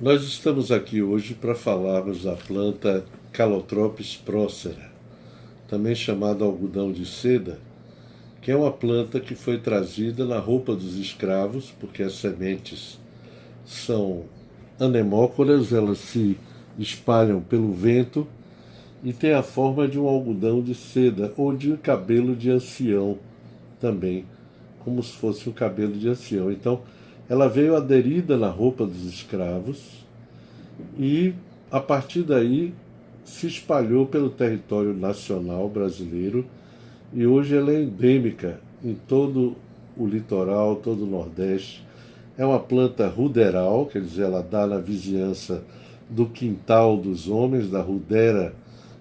Nós estamos aqui hoje para falarmos da planta Calotropis procera, também chamada algodão de seda, que é uma planta que foi trazida na roupa dos escravos, porque as sementes são anemócoras, elas se espalham pelo vento e tem a forma de um algodão de seda ou de um cabelo de ancião também, como se fosse um cabelo de ancião. Então, ela veio aderida na roupa dos escravos e, a partir daí, se espalhou pelo território nacional brasileiro e hoje ela é endêmica em todo o litoral, todo o Nordeste. É uma planta ruderal, quer dizer, ela dá na vizinhança do quintal dos homens, da rudera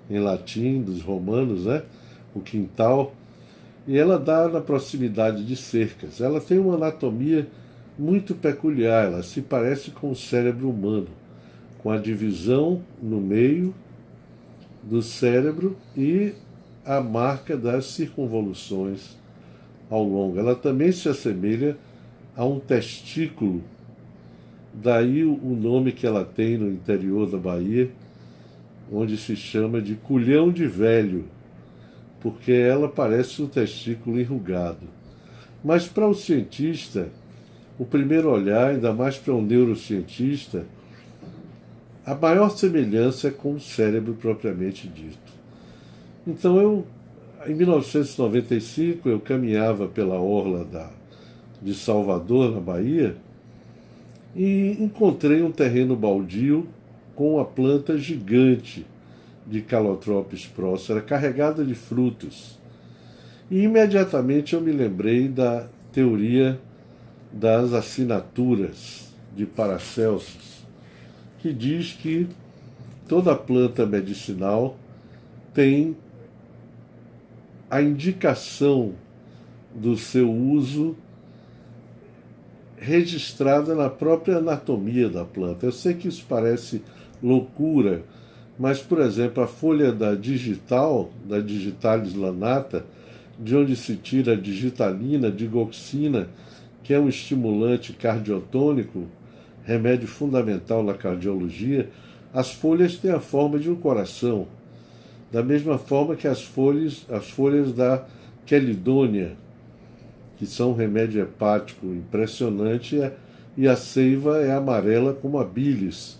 em latim, dos romanos, né? O quintal. E ela dá na proximidade de cercas. Ela tem uma anatomia muito peculiar, ela se parece com o cérebro humano, com a divisão no meio do cérebro e a marca das circunvoluções ao longo. Ela também se assemelha a um testículo, daí o nome que ela tem no interior da Bahia, onde se chama de culhão de velho, porque ela parece um testículo enrugado. Mas para o cientista, o primeiro olhar, ainda mais para um neurocientista, a maior semelhança é com o cérebro propriamente dito. Então em 1995, eu caminhava pela orla de Salvador, na Bahia, e encontrei um terreno baldio com uma planta gigante de Calotropis procera, carregada de frutos. E imediatamente eu me lembrei da teoria das assinaturas de Paracelsus, que diz que toda planta medicinal tem a indicação do seu uso registrada na própria anatomia da planta. Eu sei que isso parece loucura, mas, por exemplo, a folha da Digitalis lanata, de onde se tira a digitalina, digoxina, que é um estimulante cardiotônico, remédio fundamental na cardiologia, as folhas têm a forma de um coração, da mesma forma que as folhas da quelidônia, que são um remédio hepático impressionante, e a seiva é amarela como a bilis.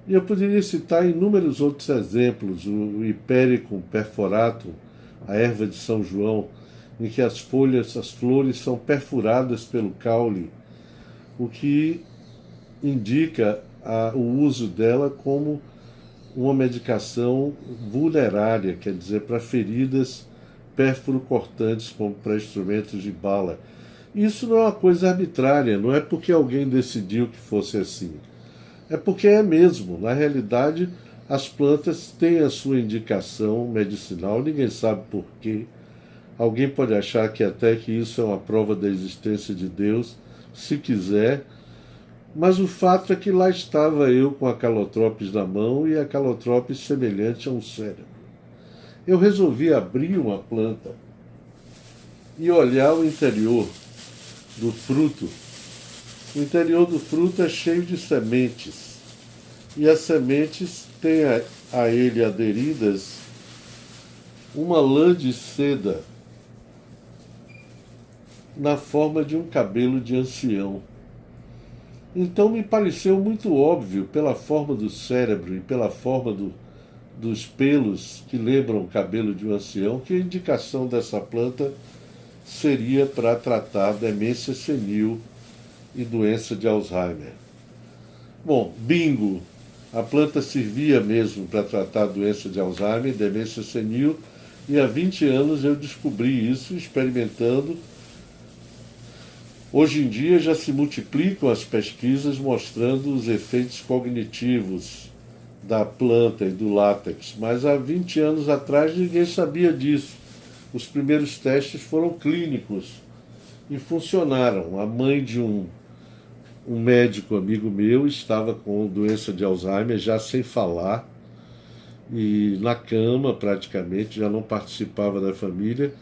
E eu poderia citar inúmeros outros exemplos, o Hipericum perforatum, a erva de São João, em que as flores são perfuradas pelo caule, o que indica o uso dela como uma medicação vulnerária, quer dizer, para feridas pérfuro-cortantes, como para instrumentos de bala. Isso não é uma coisa arbitrária, não é porque alguém decidiu que fosse assim. É porque é mesmo. Na realidade, as plantas têm a sua indicação medicinal, ninguém sabe por quê. Alguém pode achar que até que isso é uma prova da existência de Deus, se quiser, mas o fato é que lá estava eu com a calotropis na mão e a calotropis semelhante a um cérebro. Eu resolvi abrir uma planta e olhar o interior do fruto. O interior do fruto é cheio de sementes. E as sementes têm a ele aderidas uma lã de seda na forma de um cabelo de ancião. Então me pareceu muito óbvio, pela forma do cérebro e pela forma dos pelos que lembram o cabelo de um ancião, que a indicação dessa planta seria para tratar demência senil e doença de Alzheimer. Bom, bingo! A planta servia mesmo para tratar a doença de Alzheimer, demência senil, e há 20 anos eu descobri isso experimentando. Hoje em dia já se multiplicam as pesquisas mostrando os efeitos cognitivos da planta e do látex, mas há 20 anos atrás ninguém sabia disso. Os primeiros testes foram clínicos e funcionaram. A mãe de um médico amigo meu estava com doença de Alzheimer, já sem falar, e na cama praticamente, já não participava da família,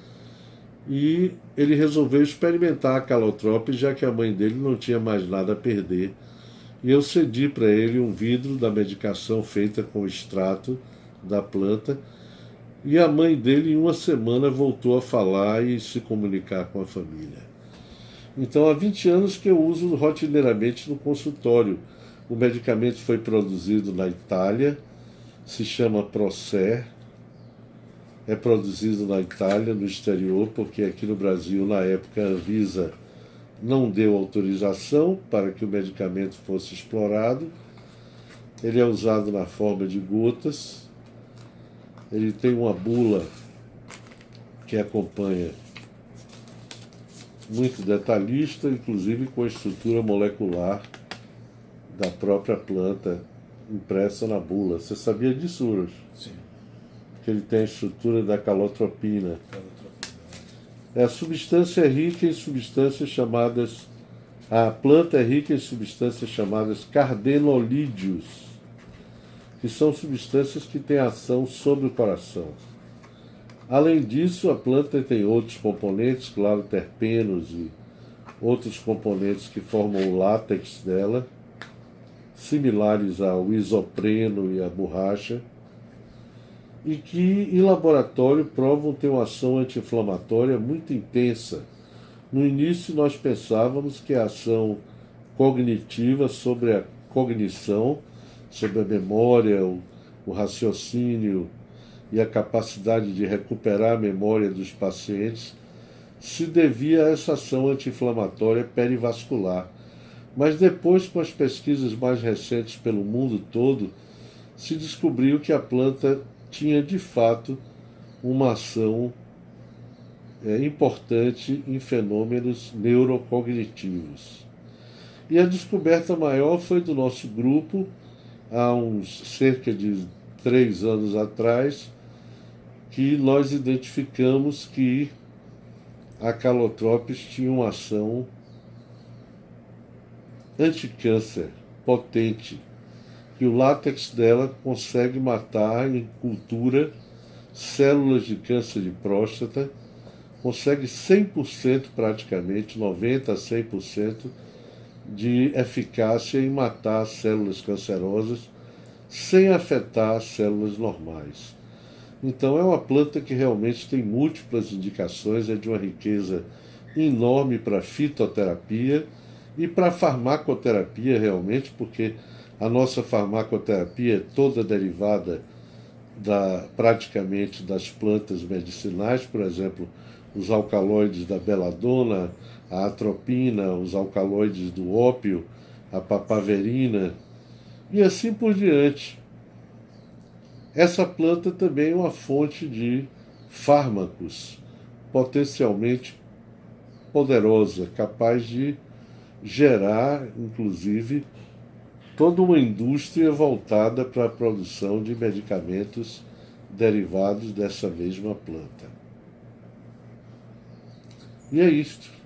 e ele resolveu experimentar a calotropis, já que a mãe dele não tinha mais nada a perder, e eu cedi para ele um vidro da medicação feita com extrato da planta, e a mãe dele, em uma semana, voltou a falar e se comunicar com a família. Então, há 20 anos que eu uso rotineiramente no consultório. O medicamento foi produzido na Itália, se chama Procer, é produzido na Itália, no exterior, porque aqui no Brasil, na época, a Anvisa não deu autorização para que o medicamento fosse explorado. Ele é usado na forma de gotas, ele tem uma bula que acompanha, muito detalhista, inclusive com a estrutura molecular da própria planta impressa na bula. Você sabia disso, Uros? Sim. Que ele tem a estrutura da calotropina. A substância é rica em substâncias chamadas... A planta é rica em substâncias chamadas cardenolídeos, que são substâncias que têm ação sobre o coração. Além disso, a planta tem outros componentes, claro, terpenos e outros componentes que formam o látex dela, similares ao isopreno e à borracha, e que em laboratório provam ter uma ação anti-inflamatória muito intensa. No início nós pensávamos que a ação cognitiva sobre a cognição, sobre a memória, o raciocínio e a capacidade de recuperar a memória dos pacientes se devia a essa ação anti-inflamatória perivascular. Mas depois, com as pesquisas mais recentes pelo mundo todo, se descobriu que a planta tinha de fato uma ação importante em fenômenos neurocognitivos. E a descoberta maior foi do nosso grupo, há uns cerca de 3 anos atrás, que nós identificamos que a calotropis tinha uma ação anticâncer potente, que o látex dela consegue matar em cultura células de câncer de próstata, consegue 100% praticamente, 90% a 100% de eficácia em matar as células cancerosas sem afetar as células normais. Então é uma planta que realmente tem múltiplas indicações, é de uma riqueza enorme para fitoterapia e para farmacoterapia realmente, porque a nossa farmacoterapia é toda derivada praticamente das plantas medicinais, por exemplo, os alcaloides da beladona, a atropina, os alcaloides do ópio, a papaverina e assim por diante. Essa planta também é uma fonte de fármacos potencialmente poderosa, capaz de gerar, inclusive, toda uma indústria voltada para a produção de medicamentos derivados dessa mesma planta. E é isto.